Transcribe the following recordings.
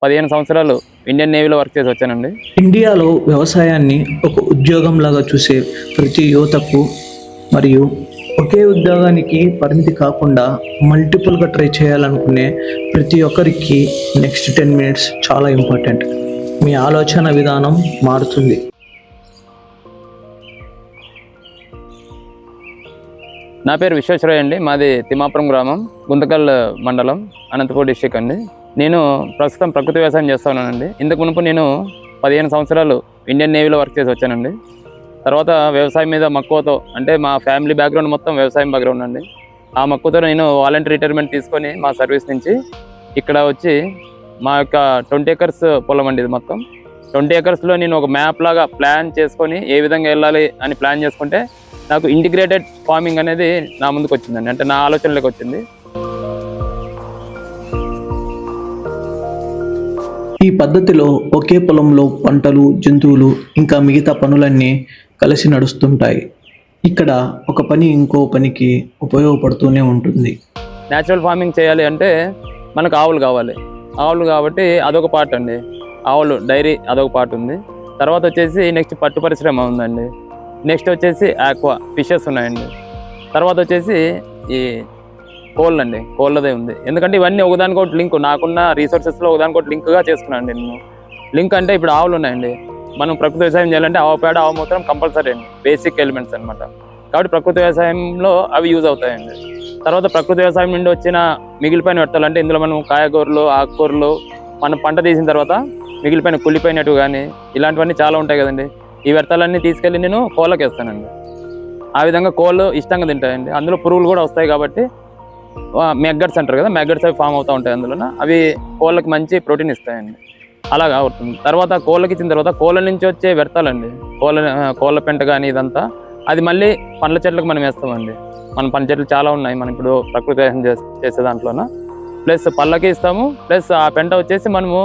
15 సంవత్సరాలు Indian నేవీలో work చేసి వచ్చానండి. ఇండియాలో వ్యవసాయాన్ని ఒక ఉద్యోగంలాగా చూసే ప్రతి యువతకు మరియు ఒకే ఉద్యోగానికి పరిమితి కాకుండా మల్టిపుల్గా ట్రై చేయాలనుకునే ప్రతి ఒక్కరికి నెక్స్ట్ 10 మినిట్స్ చాలా ఇంపార్టెంట్. మీ ఆలోచన విధానం మారుతుంది. నా పేరు విశ్వేశ్వరయ్య అండి. మాది తిమ్మాపురం గ్రామం, గుంతకల్ మండలం, అనంతపూర్ డిస్టిక్ అండి. నేను ప్రస్తుతం ప్రకృతి వ్యవసాయం చేస్తూ ఉన్నానండి. ఇంతకు మునుపు నేను 15 సంవత్సరాలు ఇండియన్ నేవీలో వర్క్ చేసి వచ్చానండి. తర్వాత వ్యవసాయం మీద మక్కువతో, అంటే మా ఫ్యామిలీ బ్యాక్గ్రౌండ్ మొత్తం వ్యవసాయం బ్యాక్గ్రౌండ్ అండి. ఆ మక్కువతో నేను వాలంటీర్ రిటైర్మెంట్ తీసుకొని మా సర్వీస్ నుంచి ఇక్కడ వచ్చి మా యొక్క 20 ఎకర్స్ పొలం అండి. ఇది మొత్తం 20 ఎకర్స్లో నేను ఒక మ్యాప్ లాగా ప్లాన్ చేసుకొని ఏ విధంగా వెళ్ళాలి అని ప్లాన్ చేసుకుంటే నాకు ఇంటిగ్రేటెడ్ ఫార్మింగ్ అనేది నా ముందుకు వచ్చిందండి. అంటే నా ఆలోచనలోకి వచ్చింది. ఈ పద్ధతిలో ఒకే పొలంలో పంటలు, జంతువులు ఇంకా మిగతా పనులన్నీ కలిసి నడుస్తుంటాయి. ఇక్కడ ఒక పని ఇంకో పనికి ఉపయోగపడుతూనే ఉంటుంది. న్యాచురల్ ఫార్మింగ్ చేయాలి అంటే మనకు ఆవులు కావాలి. ఆవులు కాబట్టి అదొక పార్ట్ అండి. ఆవులు డైరీ అదొక పార్ట్ ఉంది. తర్వాత వచ్చేసి నెక్స్ట్ పట్టు పరిశ్రమ ఉందండి. నెక్స్ట్ వచ్చేసి ఆక్వా ఫిషెస్ ఉన్నాయండి. తర్వాత వచ్చేసి ఈ కోళ్ళు అండి, కోళ్ళదే ఉంది. ఎందుకంటే ఇవన్నీ ఒకదానికొకటి లింక్, నాకున్న రీసోర్సెస్లో ఒకదానికొకటి లింక్గా చేసుకున్నాను నేను. లింక్ అంటే ఇప్పుడు ఆవులు ఉన్నాయండి. మనం ప్రకృతి వ్యవసాయం చేయాలంటే ఆవు పేడ, ఆవు మూత్రం కంపల్సరీ అండి, బేసిక్ ఎలిమెంట్స్ అనమాట. కాబట్టి ప్రకృతి వ్యవసాయంలో అవి యూజ్ అవుతాయండి. తర్వాత ప్రకృతి వ్యవసాయం నుండి వచ్చిన మిగిలిపోయిన వ్యర్థాలంటే ఇందులో మనం కాయగూరలు, ఆకుకూరలు, మనం పంట తీసిన తర్వాత మిగిలిపోయిన కుళ్ళిపోయినట్టు కానీ ఇలాంటివన్నీ చాలా ఉంటాయి కదండి. ఈ వ్యర్థాలన్నీ తీసుకెళ్ళి నేను కోళ్ళకి వేస్తానండి. ఆ విధంగా కోళ్ళు ఇష్టంగా తింటాయండి. అందులో పురుగులు కూడా వస్తాయి కాబట్టి మెగ్గట్స్ అంటారు కదా, మెగ్గట్స్ అవి ఫామ్ అవుతూ ఉంటాయి. అందులో అవి కోళ్ళకి మంచి ప్రోటీన్ ఇస్తాయండి. అలాగా అవుతుంది. తర్వాత కోళ్ళకి ఇచ్చిన తర్వాత కోళ్ళ నుంచి వచ్చే వ్యర్థాలండి, కోళ్ళ పెంట కానీ ఇదంతా అది మళ్ళీ పండ్ల చెట్లకు మనం వేస్తామండి. మన పండ్ల చెట్లు చాలా ఉన్నాయి మనం ఇప్పుడు ప్రకృతి వ్యవసాయం చేసే దాంట్లోన. ప్లస్ పళ్ళకి ఇస్తాము. ప్లస్ ఆ పెంట వచ్చేసి మనము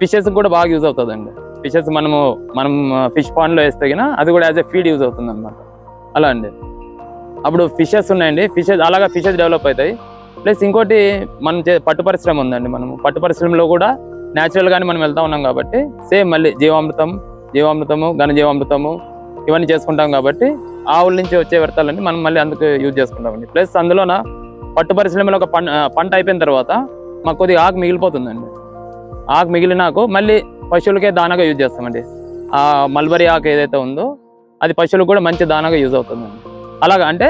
ఫిషెస్ కూడా బాగా యూజ్ అవుతుందండి. ఫిషెస్ మనం ఫిష్ పాండ్లో వేస్తే కన్నా అది కూడా యాజ్ ఎ ఫీడ్ యూజ్ అవుతుంది అనమాట. అలా అండి. అప్పుడు ఫిషెస్ ఉన్నాయండి. అలాగా ఫిషెస్ డెవలప్ అవుతాయి. ప్లస్ ఇంకోటి మనం పట్టు పరిశ్రమ ఉందండి. మనము పట్టు పరిశ్రమలో కూడా న్యాచురల్గానే మనం వెళ్తూ ఉన్నాం కాబట్టి సేమ్ మళ్ళీ జీవామృతము, ఘనజీవామృతము ఇవన్నీ చేసుకుంటాం కాబట్టి ఆవుల నుంచి వచ్చే వ్యర్థాలన్నీ మనం మళ్ళీ అందుకు యూజ్ చేసుకుంటామండి. ప్లస్ అందులోన పట్టు పరిశ్రమలో ఒక పంట అయిపోయిన తర్వాత మాకు కొద్దిగా ఆకు మిగిలిపోతుందండి. ఆకు మిగిలినాకు మళ్ళీ పశువులకే దానాగా యూజ్ చేస్తామండి. ఆ మల్బరీ ఆకు ఏదైతే ఉందో అది పశువులకు కూడా మంచి దానాగా యూజ్ అవుతుందండి. అలాగా అంటే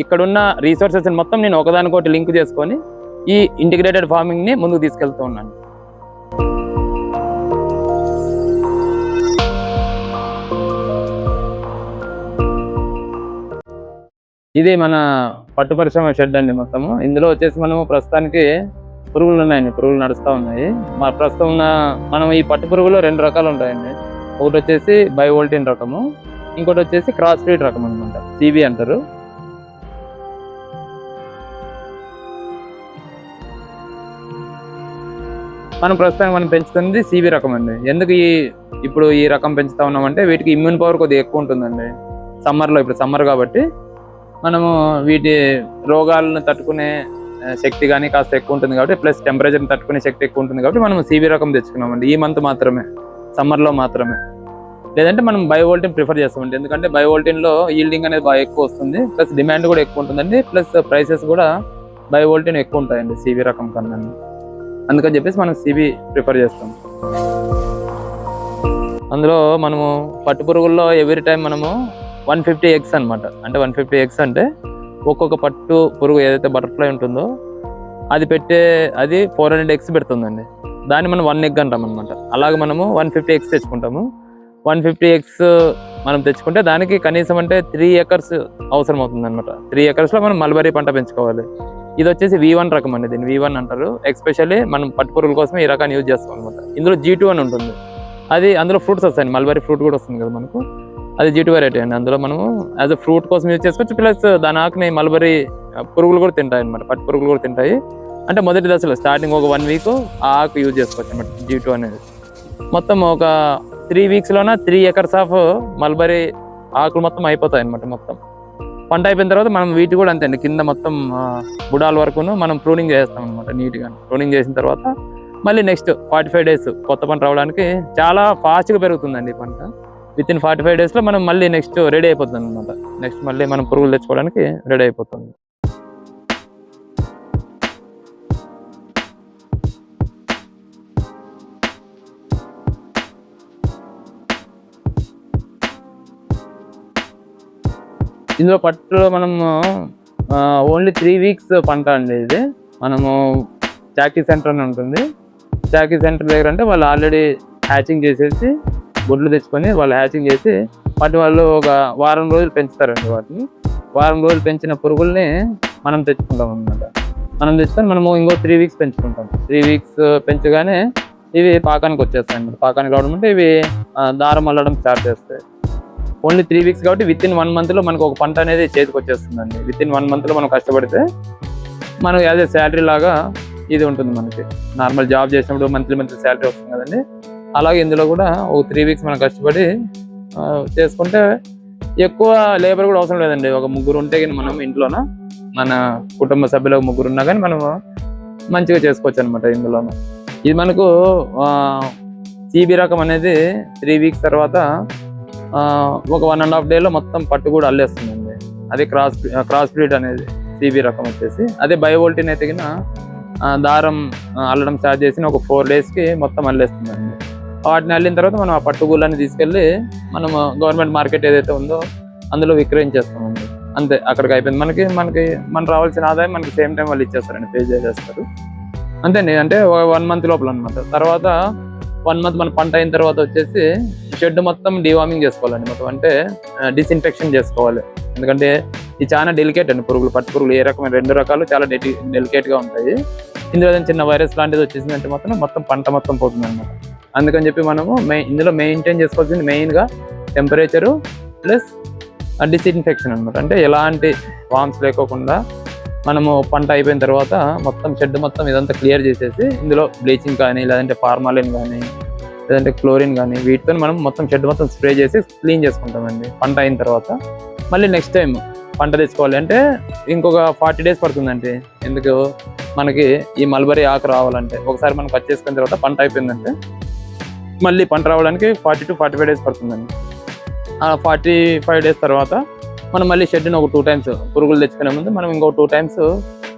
ఇక్కడున్న రీసోర్సెస్ మొత్తం నేను ఒకదానికొకటి లింక్ చేసుకొని ఈ ఇంటిగ్రేటెడ్ ఫార్మింగ్ని ముందుకు తీసుకెళ్తూ ఉన్నాను. ఇది మన పట్టు పరిశ్రమ షెడ్ అండి మొత్తము. ఇందులో వచ్చేసి మనము ప్రస్తుతానికి పురుగులు ఉన్నాయండి, పురుగులు నడుస్తూ ఉన్నాయి. మా ప్రస్తుతం ఉన్న మనం ఈ పట్టు పురుగులో 2 రకాలు ఉంటాయండి. ఒకటి వచ్చేసి బయోవోల్టిన్ రకము, ఇంకోటి వచ్చేసి క్రాస్ బ్రీడ్ రకం అనమాట, సిబి అంటారు. మనం ప్రస్తుతానికి మనం పెంచుతుంది సిబి రకం అండి. ఎందుకు ఇప్పుడు ఈ రకం పెంచుతా ఉన్నామంటే వీటికి ఇమ్యూన్ పవర్ కొద్దిగా ఎక్కువ ఉంటుందండి. సమ్మర్లో, ఇప్పుడు సమ్మర్ కాబట్టి మనము వీటి రోగాలను తట్టుకునే శక్తి కానీ కాస్త ఎక్కువ ఉంటుంది కాబట్టి, ప్లస్ టెంపరేచర్ని తట్టుకునే శక్తి ఎక్కువ ఉంటుంది కాబట్టి మనం సిబి రకం తెచ్చుకున్నామండి. ఈ మంత్ మాత్రమే, సమ్మర్లో మాత్రమే. లేదంటే మనం బయోవోల్టిన్ ప్రిఫర్ చేస్తామండి. ఎందుకంటే బయోవోల్టిన్లో ఈల్డింగ్ అనేది బాగా ఎక్కువ వస్తుంది, ప్లస్ డిమాండ్ కూడా ఎక్కువ ఉంటుందండి, ప్లస్ ప్రైసెస్ కూడా బయోవోల్టిన్ ఎక్కువ ఉంటాయండి సిబి రకం కన్నా. అందుకని చెప్పేసి మనం సిబి ప్రిఫర్ చేస్తాం. అందులో మనము పట్టు పురుగుల్లో ఎవ్రీ టైం మనము 150 ఎగ్స్ అనమాట. అంటే 150 ఎగ్స్ అంటే ఒక్కొక్క పట్టు పురుగు ఏదైతే బటర్ఫ్లై ఉంటుందో అది 400 ఎగ్స్ పెడుతుందండి. దాన్ని మనం 1 ఎగ్ అంటాం అనమాట. అలాగే మనము 150 ఎగ్స్ తెచ్చుకుంటాము. 150 ఎగ్స్ మనం తెచ్చుకుంటే దానికి కనీసం అంటే 3 ఎకర్స్ అవసరం అవుతుంది అనమాట. 3 ఎకర్స్లో మనం మల్బరీ పంట పెంచుకోవాలి. ఇది వచ్చేసి V1 రకం అండి, దీన్ని V1 అంటారు. ఎస్పెషల్లీ మనం పట్టు పురుగుల కోసం ఈ రకాన్ని యూజ్ చేస్తాం అనమాట. ఇందులో G2 అని ఉంటుంది. అందులో ఫ్రూట్స్ వస్తాయండి, మల్బరీ ఫ్రూట్ కూడా వస్తుంది కదా మనకు, అది G2 వెరైటీ అండి. అందులో మనము యాజ్ అ ఫ్రూట్ కోసం యూజ్ చేసుకోవచ్చు. ప్లస్ దాని ఆకుని మల్బరీ పురుగులు కూడా తింటాయి అనమాట, పట్టు పురుగులు కూడా తింటాయి. అంటే మొదటి దశలో స్టార్టింగ్ ఒక 1 వీక్ ఆ ఆకు యూజ్ చేసుకోవచ్చు అనమాట, G2 అనేది. మొత్తం ఒక 3 వీక్స్లోన 3 ఎకర్స్ ఆఫ్ మల్బరీ ఆకులు మొత్తం అయిపోతాయి అనమాట. మొత్తం పంట అయిపోయిన తర్వాత మనం వీటి కూడా అంతే అండి, కింద మొత్తం బుడాల వరకును మనం ప్రూనింగ్ చేస్తాం అనమాట. నీట్గా ప్రూనింగ్ చేసిన తర్వాత మళ్ళీ నెక్స్ట్ 45 days కొత్త పంట రావడానికి చాలా ఫాస్ట్గా పెరుగుతుందండి ఈ పంట. విత్ ఇన్ 45 daysలో మనం మళ్ళీ నెక్స్ట్ రెడీ అయిపోతుంది అనమాట. నెక్స్ట్ మళ్ళీ మనం పురుగులు తెచ్చుకోవడానికి రెడీ అయిపోతుంది. ఇందులో పట్టులో మనము ఓన్లీ 3 weeks పంట అండి ఇది. మనము చాకీ సెంటర్ అని ఉంటుంది. చాకీ సెంటర్ దగ్గర అంటే వాళ్ళు ఆల్రెడీ హ్యాచింగ్ చేసేసి గుడ్లు తెచ్చుకొని వాళ్ళు హ్యాచింగ్ చేసి వాళ్ళు ఒక వారం రోజులు పెంచుతారండి. వాటిని వారం రోజులు పెంచిన పురుగుల్ని మనం తెచ్చుకుంటాం అన్నమాట. మనం తెచ్చుకొని మనము ఇంకో 3 weeks పెంచుకుంటాం. 3 weeks పెంచగానే ఇవి పాకానికి వచ్చేస్తాయి అన్నమాట. పాకానికి రావడం అంటే ఇవి దారం అల్లడం స్టార్ట్ చేస్తాయి. ఓన్లీ 3 weeks కాబట్టి విత్ ఇన్ 1 monthలో మనకు ఒక పంట అనేది చేతికి వచ్చేస్తుందండి. విత్ ఇన్ 1 monthలో మనం కష్టపడితే మనకు యాజ్ ఏ శాలరీ లాగా ఇది ఉంటుంది. మనకి నార్మల్ జాబ్ చేసినప్పుడు మంత్లీ శాలరీ వస్తుంది కదండి, అలాగే ఇందులో కూడా ఒక 3 weeks మనం కష్టపడి చేసుకుంటే ఎక్కువ లేబర్ కూడా అవసరం లేదండి. ఒక 3 ఉంటే కానీ మనం ఇంట్లోన మన కుటుంబ సభ్యులకు 3 ఉన్నా కానీ మనము మంచిగా చేసుకోవచ్చు అనమాట. ఇందులోనూ ఇది మనకు CB రకం అనేది 3 weeks తర్వాత ఒక 1.5 days మొత్తం పట్టు కూడా అల్లేస్తుందండి. అదే క్రాస్ బ్రీడ్ అనేది CB రకం వచ్చేసి. అదే బయోవోల్టిన్ అయితే కింద దారం అల్లడం స్టార్ట్ చేసి ఒక 4 daysకి మొత్తం అల్లేస్తుందండి. వాటిని అల్లిన తర్వాత మనం ఆ పట్టుగూళ్ళని తీసుకెళ్ళి మనము గవర్నమెంట్ మార్కెట్ ఏదైతే ఉందో అందులో విక్రయించేస్తామండి. అంతే, అక్కడికి అయిపోయింది. మనకు రావాల్సిన ఆదాయం మనకి సేమ్ టైం వాళ్ళు ఇచ్చేస్తారండి, పే చేసేస్తారు అంతే అండి. అంటే 1 month లోపల అనమాట. తర్వాత 1 month మన పంట అయిన తర్వాత వచ్చేసి షెడ్ మొత్తం డివార్మింగ్ చేసుకోవాలండి. మొత్తం అంటే డిస్ఇన్ఫెక్షన్ చేసుకోవాలి. ఎందుకంటే ఇది చాలా డెలికేట్ అండి. పట్టు పురుగులు ఏ రకమైన 2 రకాలు చాలా డెలికేట్గా ఉంటాయి. ఇందులో చిన్న వైరస్ లాంటిది వచ్చేసిందంటే మొత్తం పంట మొత్తం పోతుంది అనమాట. అందుకని చెప్పి మనము ఇందులో మెయింటైన్ చేసుకోవాల్సింది మెయిన్గా టెంపరేచరు ప్లస్ డిస్ఇన్ఫెక్షన్ అనమాట. అంటే ఎలాంటి వామ్స్ లేకోకుండా మనము పంట అయిపోయిన తర్వాత మొత్తం షెడ్ మొత్తం ఇదంతా క్లియర్ చేసేసి ఇందులో బ్లీచింగ్ కానీ లేదంటే ఫార్మాలిన్ కానీ లేదంటే క్లోరిన్ కానీ వీటితో మనం మొత్తం షెడ్ మొత్తం స్ప్రే చేసి క్లీన్ చేసుకుంటామండి. పంట అయిన తర్వాత మళ్ళీ నెక్స్ట్ టైం పంట తెచ్చుకోవాలి అంటే ఇంకొక 40 days పడుతుందండి. ఎందుకు మనకి ఈ మల్బరీ ఆకు రావాలంటే ఒకసారి మనం కట్ చేసుకున్న తర్వాత పంట అయిపోయిందంటే మళ్ళీ పంట రావడానికి 40 to 45 days పడుతుందండి. ఆ 45 days తర్వాత మనం మళ్ళీ షెడ్ని ఒక 2 times పురుగులు తెచ్చుకునే ముందు మనం ఇంకో 2 times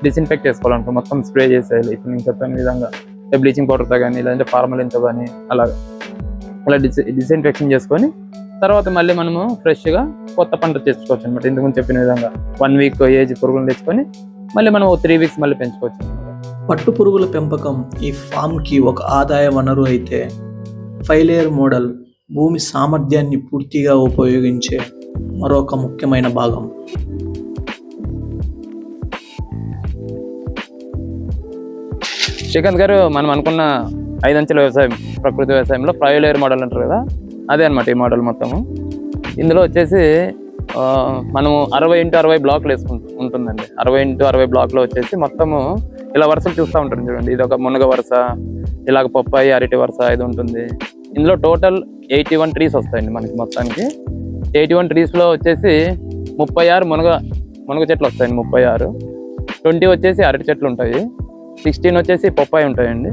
డిస్ఇన్ఫెక్ట్ చేసుకోవాలంటే మొత్తం స్ప్రే చేసేయాలి. ఇప్పుడు నేను చెప్పిన విధంగా బ్లీచింగ్ పౌడర్తో కానీ లేదంటే ఫార్మలిన్తో కానీ అలా డిస్ఇన్ఫెక్షన్ చేసుకొని తర్వాత మళ్ళీ మనము ఫ్రెష్గా కొత్త పంట తెచ్చుకోవచ్చు అనమాట. ఇంతకుముందు చెప్పిన విధంగా 1 week ఏజ్ పురుగులు తెచ్చుకొని మళ్ళీ మనం 3 weeks మళ్ళీ పెంచుకోవచ్చు. పట్టు పురుగుల పెంపకం ఈ ఫామ్కి ఒక ఆదాయ వనరు అయితే 5 layer మోడల్ భూమి సామర్థ్యాన్ని పూర్తిగా ఉపయోగించే మరొక ముఖ్యమైన భాగం. శ్రీకాంత్ గారు, మనం అనుకున్న 5 అంచెల వ్యవసాయం, ప్రకృతి వ్యవసాయంలో 5 layer మోడల్ అంటారు కదా, అదే అనమాట ఈ మోడల్ మొత్తము. ఇందులో వచ్చేసి మనము 60x60 బ్లాక్లు ఉంటుందండి. 60x60 బ్లాక్లో వచ్చేసి మొత్తము ఇలా వరుసలు చూస్తూ ఉంటారు చూడండి. ఇది ఒక మునగ వరుస, ఇలాగ పప్పాయి అరటి వరుస ఇది ఉంటుంది. ఇందులో టోటల్ 81 trees వస్తాయండి మనకి మొత్తానికి. 81 treesలో వచ్చేసి 36 మునగ చెట్లు వస్తాయండి. 36, 20 వచ్చేసి అరటి చెట్లు ఉంటాయి, 16 వచ్చేసి పప్పాయి ఉంటాయండి.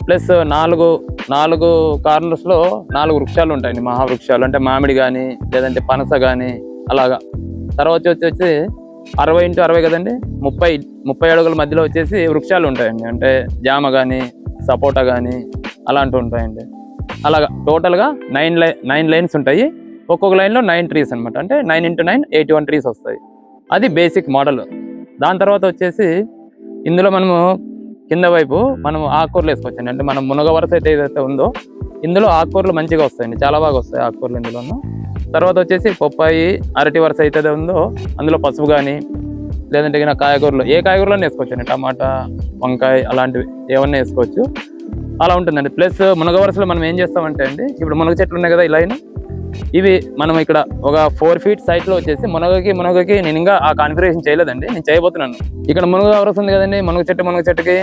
ప్లస్ 4 కార్నర్స్లో 4 వృక్షాలు ఉంటాయండి, మహావృక్షాలు. అంటే మామిడి కానీ లేదంటే పనస కానీ అలాగా. తర్వాత వచ్చి 60x60 కదండి, 30 అడుగుల మధ్యలో వచ్చేసి వృక్షాలు ఉంటాయండి. అంటే జామ కానీ సపోటా కానీ అలాంటివి ఉంటాయండి. అలాగా టోటల్గా 9 lines ఉంటాయి. ఒక్కొక్క లైన్లో 9 trees అనమాట. అంటే 9x9 81 trees వస్తాయి. అది బేసిక్ మోడల్. దాని తర్వాత వచ్చేసి ఇందులో మనము కింద వైపు మనం ఆకుకూరలు వేసుకోవచ్చండి. అంటే మనం మునగ వరుస అయితే ఏదైతే ఉందో ఇందులో ఆకుకూరలు మంచిగా వస్తాయండి, చాలా బాగా వస్తాయి ఆకుకూరలు ఇందులోనూ. తర్వాత వచ్చేసి పప్పాయి అరటి వరుస అయితే ఉందో అందులో పసుపు కానీ లేదంటే కాయగూరలు, ఏ కాయగూరలో వేసుకోవచ్చండి. టమాటా, వంకాయ అలాంటివి ఏమన్నా వేసుకోవచ్చు. అలా ఉంటుందండి. ప్లస్ మునగ వరుసలో మనం ఏం చేస్తామంటే అండి, ఇప్పుడు మునగ చెట్లు ఉన్నాయి కదా ఇలా, ఇవి మనం ఇక్కడ ఒక 4 feet సైట్లో వచ్చేసి మునగకి నేను ఇంకా ఆ కాన్ఫిగరేషన్ చేయలేదండి, నేను చేయబోతున్నాను. ఇక్కడ మునగ వరుస ఉంది కదండి, మునగ చెట్టుకి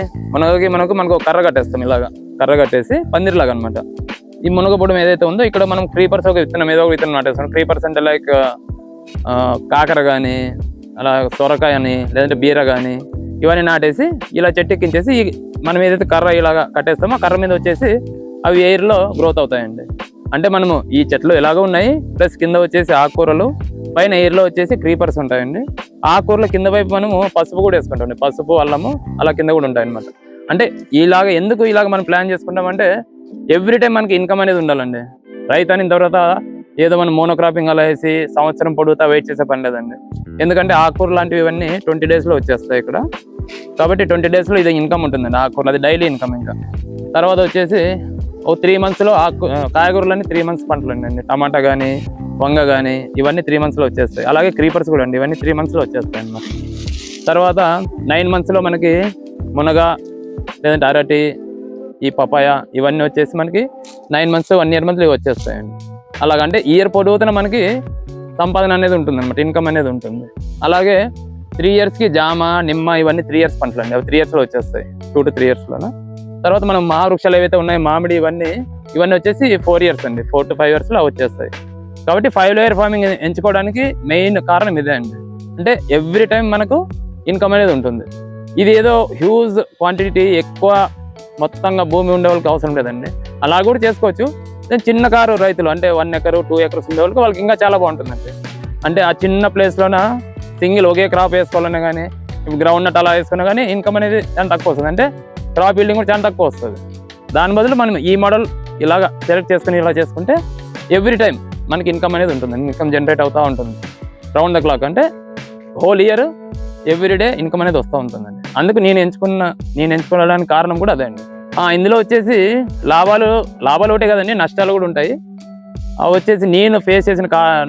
మనకు కర్ర కట్టేస్తాం. ఇలాగా కర్ర కట్టేసి పందిరిలాగా అనమాట. ఈ మునగ పొడం ఏదైతే ఉందో ఇక్కడ మనం క్రీపర్స్ ఒక విత్తనం నాటేస్తాం. క్రీపర్స్ అంటే లైక్ కాకర కానీ అలా సొరకాయ అని లేదంటే బీర కానీ ఇవన్నీ నాటేసి ఇలా చెట్టు ఎక్కించేసి మనం ఏదైతే కర్ర ఇలాగా కట్టేస్తామో కర్ర మీద వచ్చేసి అవి ఎయిర్లో గ్రోత్ అవుతాయండి. అంటే మనము ఈ చెట్లు ఎలాగో ఉన్నాయి, ప్లస్ కింద వచ్చేసి ఆకుకూరలు, పైన ఎయిర్లో వచ్చేసి క్రీపర్స్ ఉంటాయండి. ఆకుకూరల కింద వైపు మనము పసుపు కూడా వేసుకుంటాం, పసుపు అల్లము అలా కింద కూడా ఉంటాయి అనమాట. అంటే ఎందుకు ఇలాగ మనం ప్లాన్ చేసుకుంటామంటే ఎవ్రీ టైం మనకి ఇన్కమ్ అనేది ఉండాలండి. రైతు అయిన తర్వాత ఏదో మనం మోనోక్రాపింగ్ అలా వేసి సంవత్సరం పొడుగుతా వెయిట్ చేసే పని లేదండి. ఎందుకంటే ఆకుకూర లాంటివి ఇవన్నీ 20 డేస్లో వచ్చేస్తాయి ఇక్కడ. కాబట్టి 20 డేస్లో ఇది ఇన్కమ్ ఉంటుందండి ఆకుకూరలు, అది డైలీ ఇన్కమ్. ఇంకా తర్వాత వచ్చేసి ఒక 3 మంత్స్లో కాయగూరలన్నీ 3 మంత్స్ పంటలు అండి. టమాటా కానీ వంగ కానీ ఇవన్నీ 3 మంత్స్లో వచ్చేస్తాయి. అలాగే క్రీపర్స్ కూడా అండి, ఇవన్నీ 3 మంత్స్లో వచ్చేస్తాయి అన్నమాట. తర్వాత 9 మంత్స్లో మనకి మునగ లేదంటే అరటి, ఈ పపాయ ఇవన్నీ వచ్చేసి మనకి 9 మంత్స్ 1 ఇయర్ మంత్లీ వచ్చేస్తాయండి. అలాగంటే ఇయర్ పొడుగుతున్న మనకి సంపాదన అనేది ఉంటుంది అనమాట, ఇన్కమ్ అనేది ఉంటుంది. అలాగే 3 ఇయర్స్కి జామ, నిమ్మ ఇవన్నీ 3 ఇయర్స్ పంటలు అండి, అవి 3 ఇయర్స్లో వచ్చేస్తాయి, 2 to 3 ఇయర్స్లో. తర్వాత మనం మా వృక్షాలు ఏవైతే ఉన్నాయో మామిడి ఇవన్నీ వచ్చేసి 4 ఇయర్స్ అండి, 4 to 5 ఇయర్స్లో వచ్చేస్తాయి. కాబట్టి 5 లేయర్ ఫార్మింగ్ ఎంచుకోవడానికి మెయిన్ కారణం ఇదే అండి. అంటే ఎవ్రీ టైం మనకు ఇన్కమ్ అనేది ఉంటుంది. ఇది ఏదో హ్యూజ్ క్వాంటిటీ ఎక్కువ మొత్తంగా భూమి ఉండే వాళ్ళకి అవసరం లేదండి, అలా కూడా చేసుకోవచ్చు. చిన్న కారు రైతులు అంటే 1 ఎకరు 2 ఎకర్స్ ఉండే వాళ్ళకి ఇంకా చాలా బాగుంటుందండి. అంటే ఆ చిన్న ప్లేస్లోన సింగిల్ ఒకే క్రాప్ వేసుకోవాలన్నా కానీ, గ్రౌండ్ నట్ అలా వేసుకున్నా కానీ ఇన్కమ్ అనేది చాలా తక్కువ వస్తుంది. అంటే క్రాప్ బిల్డింగ్ కూడా చాలా తక్కువ వస్తుంది. దాని బదులు మనం ఈ మోడల్ ఇలాగా సెలెక్ట్ చేసుకుని ఇలా చేసుకుంటే ఎవ్రీ టైం మనకి ఇన్కమ్ అనేది ఉంటుంది, ఇన్కమ్ జనరేట్ అవుతూ ఉంటుంది రౌండ్ ద క్లాక్. అంటే హోల్ ఇయర్ ఎవ్రీడే ఇన్కమ్ అనేది వస్తూ ఉంటుందండి. అందుకు నేను ఎంచుకోవడానికి కారణం కూడా అదే అండి. ఇందులో వచ్చేసి లాభాలు ఒకటే కదండి, నష్టాలు కూడా ఉంటాయి. అవి వచ్చేసి నేను ఫేస్ చేసిన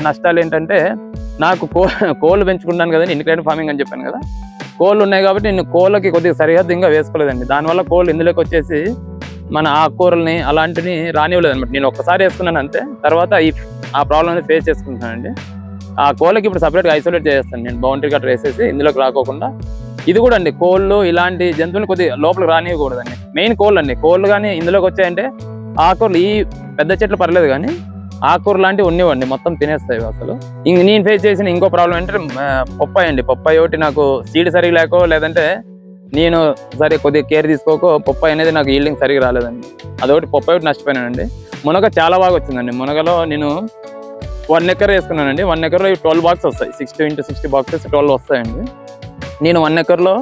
నష్టాలు ఏంటంటే, నాకు కోళ్ళు పెంచుకుంటాను కదండి, ఇంటిగ్రేటెడ్ ఫార్మింగ్ అని చెప్పాను కదా, కోళ్ళు ఉన్నాయి కాబట్టి నేను కోళ్ళకి కొద్దిగా సరిహద్దు ఇంకా వేసుకోలేదండి. దానివల్ల కోళ్ళు ఇందులోకి వచ్చేసి మన ఆకుకూరల్ని అలాంటివి రానివ్వలేదు అనమాట. నేను ఒక్కసారి వేసుకున్నాను అంతే, తర్వాత ఆ ప్రాబ్లం అనేది ఫేస్ చేసుకుంటానండి. ఆ కోళ్ళకి ఇప్పుడు సపరేట్గా ఐసోలేట్ చేస్తాను నేను, బౌండరీ కట్టర్ వేసేసి ఇందులోకి రాకోకుండా. ఇది కూడా అండి, కోళ్ళు ఇలాంటి జంతువులు కొద్దిగా లోపలికి రానివ్వకూడదండి. మెయిన్ కోళ్ళు అండి, కోళ్ళు కానీ ఇందులోకి వచ్చాయంటే ఆకుకూరలు, ఈ పెద్ద చెట్లు పర్లేదు కానీ ఆకుకూర లాంటివి ఉన్నివ్వండి మొత్తం తినేస్తాయి అసలు. నేను ఫేస్ చేసిన ఇంకో ప్రాబ్లం ఏంటంటే పప్పాయి అండి. పప్పాయి ఒకటి నాకు సీడ్ సరిగా లేకో, లేదంటే నేను కొద్దిగా కేర్ తీసుకోకో పప్పాయి అనేది నాకు ఈల్డింగ్ సరిగా రాలేదండి. అదొకటి పప్పాయి ఒకటి నష్టపోయానండి. మునగ చాలా బాగా వచ్చిందండి. మునగలో నేను 1 ఎకర్ వేసుకున్నానండి. 1 ఎకర్లో 12 బాక్స్ వస్తాయి, 60 into 60 బాక్సెస్ 12 వస్తాయండి. నేను 1 ఎకర్లో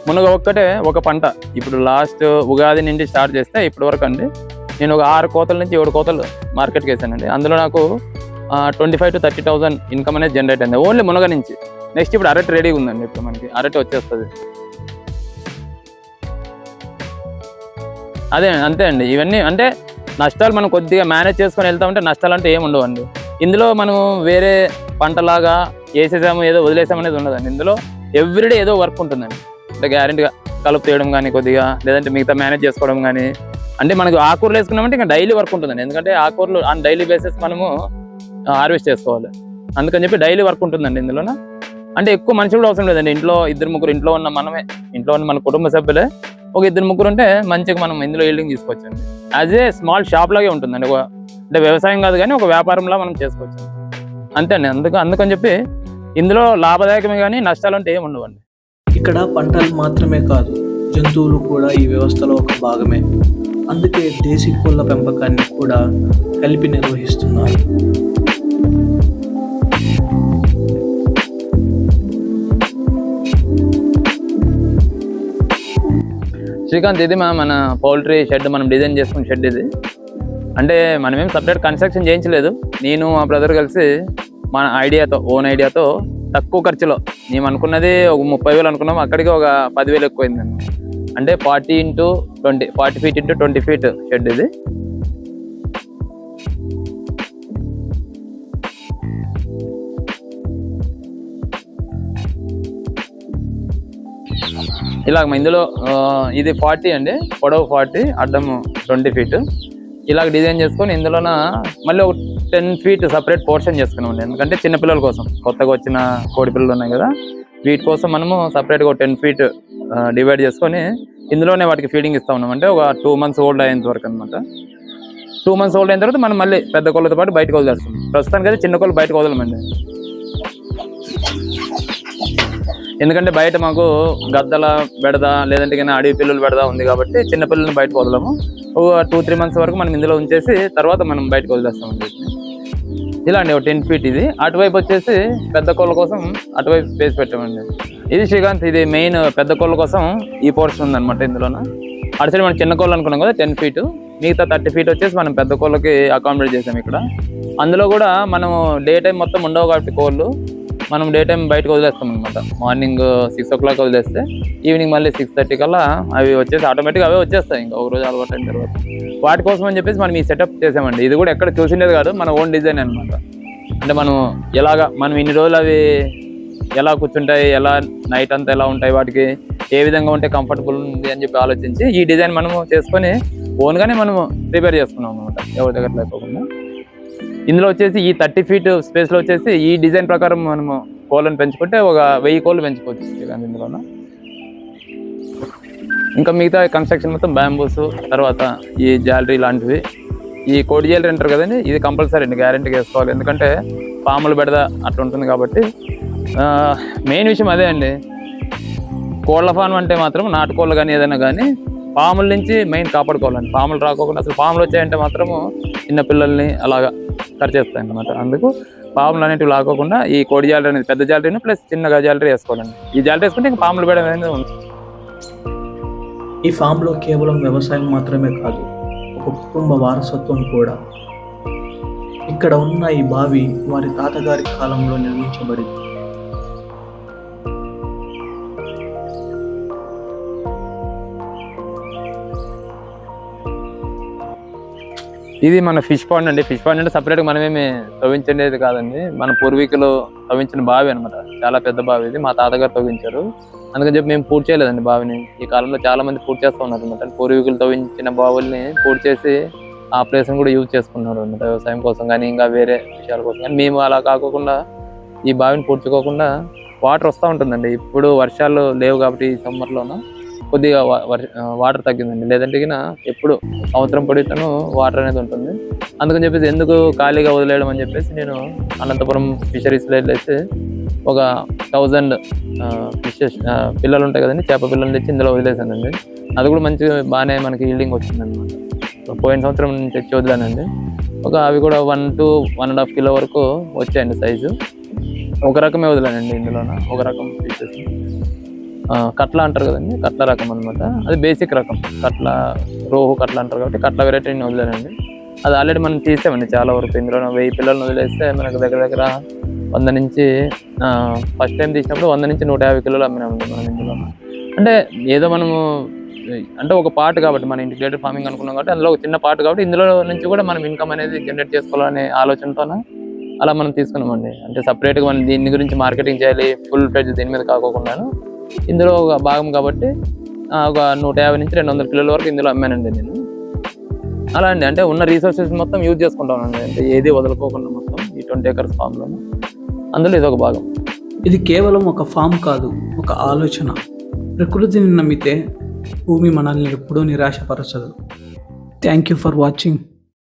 మునగ ఒక్కటే ఒక పంట. ఇప్పుడు లాస్ట్ ఉగాది నుండి స్టార్ట్ చేస్తే ఇప్పటి వరకు అండి నేను ఒక 6 కోతల నుంచి 7 కోతలు మార్కెట్కి వేసానండి. అందులో నాకు 25,000 to 30,000 ఇన్కమ్ అనేది జనరేట్ అయింది ఓన్లీ మునగ నుంచి. నెక్స్ట్ ఇప్పుడు అరటి రెడీగా ఉందండి, ఇప్పుడు మనకి అరటి వచ్చేస్తుంది. అంతే అండి. ఇవన్నీ అంటే నష్టాలు మనం కొద్దిగా మేనేజ్ చేసుకొని వెళ్తా ఉంటే నష్టాలు అంటే ఏమి ఉండవండి. ఇందులో మనం వేరే పంటలాగా వేసేసాము ఏదో వదిలేసాము అనేది ఉండదండి. ఇందులో ఎవ్రీడే ఏదో వర్క్ ఉంటుందండి. అంటే గ్యారెంటీగా కలుపు తీయడం కానీ కొద్దిగా, లేదంటే మిగతా మేనేజ్ చేసుకోవడం కానీ. అంటే మనకు ఆకుకూరలు వేసుకున్నామంటే ఇంకా డైలీ వర్క్ ఉంటుందండి. ఎందుకంటే ఆకుకూరలు ఆన్ డైలీ బేసిస్ మనము హార్వెస్ట్ చేసుకోవాలి. అందుకని చెప్పి డైలీ వర్క్ ఉంటుందండి ఇందులోన. అంటే ఎక్కువ మనిషి కూడా అవసరం లేదండి. ఇంట్లో 2-3 ఇంట్లో ఉన్న మన కుటుంబ సభ్యులే ఒక 2-3 ఉంటే మంచిగా మనం ఇందులో ఈల్డింగ్ తీసుకోవచ్చండి. యాజ్ ఏ స్మాల్ షాప్ లాగే ఉంటుందండి. అంటే వ్యవసాయం కాదు కానీ ఒక వ్యాపారంలా మనం చేసుకోవచ్చు అంతే అండి. అందుకని చెప్పి ఇందులో లాభదాయకమే కానీ నష్టాలు అంటే ఏమి ఉండవండి. ఇక్కడ పంటలు మాత్రమే కాదు, జంతువులు కూడా ఈ వ్యవస్థలో ఒక భాగమే. అందుకే దేశీ కోళ్ళ పెంపకాన్ని కూడా కలిపి నిర్వహిస్తున్నారు. శ్రీకాంత్, ఇది మన పౌల్ట్రీ షెడ్ మనం డిజైన్ చేసుకున్న షెడ్ ఇది. అంటే మనమేం సపరేట్ కన్స్ట్రక్షన్ చేయించలేదు. నేను మా బ్రదర్ కలిసి మన ఓన్ ఐడియాతో తక్కువ ఖర్చులో మేము అనుకున్నది ఒక 30,000 అనుకున్నాము, అక్కడికి ఒక 10,000 ఎక్కువైందండి. అంటే 40 feet into 20 feet షెడ్ ఇది. ఇలా ఇందులో ఇది 40 అండి, పొడవు 40, అడ్డము 20 feet. ఇలాగ డిజైన్ చేసుకొని ఇందులోన మళ్ళీ ఒక 10 feet సపరేట్ పోర్షన్ చేసుకున్నామండి. ఎందుకంటే చిన్నపిల్లల కోసం, కొత్తగా వచ్చిన కోడి పిల్లలు ఉన్నాయి కదా, వీటి కోసం మనము సపరేట్గా ఒక 10 feet డివైడ్ చేసుకొని ఇందులోనే వాటికి ఫీడింగ్ ఇస్తా ఉన్నాం. అంటే ఒక 2 months ఓల్డ్ అయ్యేంత వరకు అనమాట. 2 months ఓల్డ్ అయిన తర్వాత మనం మళ్ళీ పెద్ద కోళ్ళతో పాటు బయటకు వదిలేస్తాం. ప్రస్తుతానికి అయితే చిన్న కోళ్ళు బయటకు వదలమండి. ఎందుకంటే బయట మాకు గద్దల బెడద లేదంటే కానీ అడవి పిల్లలు బెడద ఉంది కాబట్టి చిన్న పిల్లల్ని బయటకు వదలము. ఒక 2-3 months వరకు మనం ఇందులో ఉంచేసి తర్వాత మనం బయటకు వదిలేస్తామండి. ఇలా అండి ఒక 10 feet ఇది. అటువైపు వచ్చేసి పెద్ద కోళ్ళ కోసం అటువైపు స్పేస్ పెట్టామండి. ఇది శ్రీకాంత్, ఇది మెయిన్ పెద్ద కోళ్ళ కోసం ఈ పోర్షన్ ఉందన్నమాట. ఇందులోన అటు సైడ్ మనం చిన్న కోళ్ళు అనుకున్నాం కదా 10 feet, మిగతా 30 feet వచ్చేసి మనం పెద్ద కోళ్ళకి అకామిడేట్ చేసాం ఇక్కడ. అందులో కూడా మనం డే టైం మొత్తం ఉండవు కాబట్టి కోళ్ళు మనం డే టైం బయటకు వదిలేస్తాం అనమాట. మార్నింగ్ 6 o'clock వదిలేస్తే ఈవినింగ్ మళ్ళీ 6:30 కల్లా అవి వచ్చేసి ఆటోమేటిక్గా అవే వచ్చేస్తాయి. ఇంకా ఒక రోజు అలవాటు అయిన తర్వాత వాటి కోసం అని చెప్పేసి మనం ఈ సెటప్ చేసామండి. ఇది కూడా ఎక్కడ చూసిండేది కాదు, మన ఓన్ డిజైన్ అనమాట. అంటే మనం ఇన్ని రోజులు అవి ఎలా కూర్చుంటాయి, ఎలా నైట్ అంతా ఎలా ఉంటాయి, వాటికి ఏ విధంగా ఉంటే కంఫర్టబుల్ ఉంది అని చెప్పి ఆలోచించి ఈ డిజైన్ మనము చేసుకొని ఓన్గానే మనము ప్రిపేర్ చేసుకున్నాం అనమాట, ఎవరి దగ్గర లేకోకుండా. ఇందులో వచ్చేసి ఈ 30 feet స్పేస్లో వచ్చేసి ఈ డిజైన్ ప్రకారం మనము కోళ్ళను పెంచుకుంటే ఒక 1000 కోళ్ళు పెంచుకోవచ్చు ఇందులో. ఇంకా మిగతా కన్స్ట్రక్షన్ మొత్తం బ్యాంబూస్, తర్వాత ఈ జ్యువెలరీ లాంటివి. ఈ కోడి జ్యువెలరీ అంటారు కదండి, ఇది కంపల్సరీ అండి, గ్యారెంటీగా వేసుకోవాలి. ఎందుకంటే పాములు బెడద అట్లా ఉంటుంది కాబట్టి. మెయిన్ విషయం అదే అండి. కోళ్ళ ఫార్మ్ అంటే మాత్రం నాటుకోళ్ళు కానీ ఏదైనా కానీ పాముల నుంచి మెయిన్ కాపాడుకోవాలండి. పాములు రాకోకుండా, అసలు పాములు వచ్చాయంటే మాత్రము చిన్న పిల్లల్ని అలాగా ఖర్చేస్తాయి అన్నమాట. అందుకు పాములు అనేటివి లాకోకుండా ఈ కోడి జ్యువెలరీ అనేది పెద్ద జ్యువెలరీని ప్లస్ చిన్నగా జ్యువెలరీ వేసుకోవాలండి. ఈ జ్యువెలరీ వేసుకుంటే ఇంకా పాములు బెడద అనేది ఉంది. ఈ ఫామ్లో కేవలం వ్యవసాయం మాత్రమే కాదు, ఒక కుటుంబ వారసత్వం కూడా. ఇక్కడ ఉన్న ఈ బావి వారి తాతగారి కాలంలో నిర్మించబడింది. ఇది మన ఫిష్ పాండ్ అండి. ఫిష్ పాండ్ అంటే సపరేట్గా మనమేమి తవ్వించేది కాదండి, మన పూర్వీకులు తవ్వించిన బావి అనమాట. చాలా పెద్ద బావి ఇది, మా తాతగారు తవ్వించారు. అందుకని చెప్పి మేము పూర్తి చేయలేదండి బావిని. ఈ కాలంలో చాలా మంది పూర్తి చేస్తూ ఉన్నారు అనమాట. పూర్వీకులు తవ్వించిన బావుల్ని పూర్తి చేసి ఆ ప్లేస్ని కూడా యూజ్ చేసుకున్నారు అనమాట, వ్యవసాయం కోసం కానీ ఇంకా వేరే విషయాల కోసం. కానీ మేము అలా కాకోకుండా ఈ బావిని పూడ్చుకోకుండా వాటర్ వస్తూ ఉంటుందండి. ఇప్పుడు వర్షాలు లేవు కాబట్టి ఈ సమ్మర్లోన కొద్దిగా వాటర్ తగ్గిందండి. లేదంటే ఎప్పుడు సంవత్సరం పొడితేనూ వాటర్ అనేది ఉంటుంది. అందుకని చెప్పేసి ఎందుకు ఖాళీగా వదిలేయడం అని చెప్పేసి నేను అనంతపురం ఫిషరీస్లో వెళ్ళేసి ఒక 1000 ఫిషెస్ పిల్లలు ఉంటాయి కదండి, చేప పిల్లలు తెచ్చి ఇందులో వదిలేసానండి. అది కూడా మంచి బాగానే మనకి ఈల్డింగ్ వచ్చిందనమాట. పోయిన సంవత్సరం తెచ్చి వదిలానండి. అవి కూడా 1 to 1.5 kilo వరకు వచ్చాయండి సైజు. ఒక రకమే వదిలానండి ఇందులోన, ఒక రకం ఫిషెస్. కట్ల అంటారు కదండి, కట్ల రకం అనమాట. అది బేసిక్ రకం కట్ల, రోహు కట్ల అంటారు కాబట్టి కట్ల వెరైటీని వదిలేనండి. అది ఆల్రెడీ మనం తీసామండి చాలా వరకు. ఇందులో 1000 పిల్లలను వదిలేస్తే మనకు దగ్గర 100 నుంచి ఫస్ట్ టైం తీసినప్పుడు 100 నుంచి 150 kilos అమ్మినామండి మనం ఇందులో. అంటే ఏదో మనము అంటే ఒక పార్ట్ కాబట్టి మన ఇంటిగ్రేటెడ్ ఫార్మింగ్ అనుకున్నాం కాబట్టి అందులో ఒక చిన్న పార్ట్ కాబట్టి ఇందులో నుంచి కూడా మనం ఇన్కమ్ అనేది జనరేట్ చేసుకోవాలనే ఆలోచనతోన అలా మనం తీసుకున్నామండి. అంటే సపరేట్గా మనం దీని గురించి మార్కెటింగ్ చేయాలి ఫుల్ ఫ్లెడ్జ్ దీని మీద కాకోకుండాను ఇందులో ఒక భాగం కాబట్టి ఒక 150 నుంచి 200 kilos వరకు ఇందులో అమ్మానండి నేను. అలా అండి, అంటే ఉన్న రీసోర్సెస్ మొత్తం యూజ్ చేసుకుంటామండి. అంటే ఏది వదులుకోకుండా మొత్తం ఈ 20 acres ఫామ్లో అందులో ఇది ఒక భాగం. ఇది కేవలం ఒక ఫామ్ కాదు, ఒక ఆలోచన. ప్రకృతిని నమ్మితే భూమి మనల్ని ఎప్పుడూ నిరాశపరచదు. Thank you for watching.